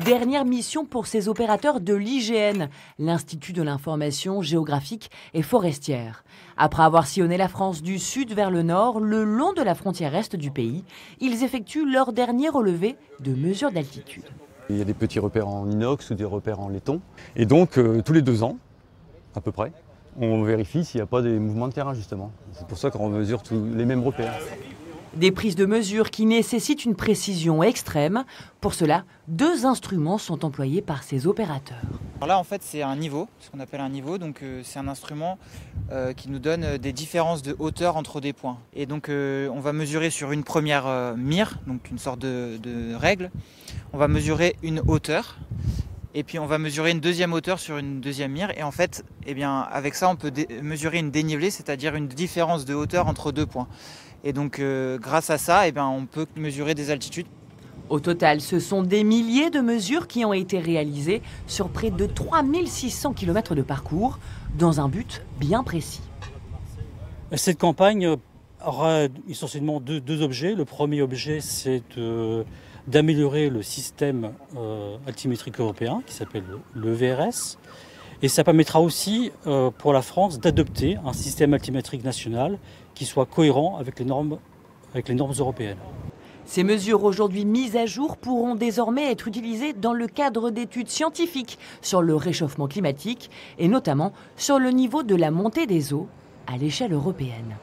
Dernière mission pour ces opérateurs de l'IGN, l'Institut de l'information géographique et forestière. Après avoir sillonné la France du sud vers le nord, le long de la frontière est du pays, ils effectuent leur dernier relevé de mesures d'altitude. Il y a des petits repères en inox ou des repères en laiton. Et donc, tous les 2 ans, à peu près, on vérifie s'il n'y a pas des mouvements de terrain, justement. C'est pour ça qu'on mesure tous les mêmes repères. Des prises de mesures qui nécessitent une précision extrême. Pour cela, 2 instruments sont employés par ces opérateurs. Alors là, en fait, c'est un niveau, ce qu'on appelle un niveau. Donc, c'est un instrument qui nous donne des différences de hauteur entre des points. Et donc, on va mesurer sur une première mire, donc une sorte de règle. On va mesurer une hauteur. Et puis on va mesurer une deuxième hauteur sur une deuxième mire. Et en fait, avec ça, on peut mesurer une dénivelée, c'est-à-dire une différence de hauteur entre 2 points. Et donc, grâce à ça, on peut mesurer des altitudes. Au total, ce sont des milliers de mesures qui ont été réalisées sur près de 3600 km de parcours, dans un but bien précis. Cette campagne aura essentiellement deux objets. Le premier objet, c'est d'améliorer le système altimétrique européen qui s'appelle le VRS. Et ça permettra aussi pour la France d'adopter un système altimétrique national qui soit cohérent avec les normes européennes. Ces mesures aujourd'hui mises à jour pourront désormais être utilisées dans le cadre d'études scientifiques sur le réchauffement climatique et notamment sur le niveau de la montée des eaux à l'échelle européenne.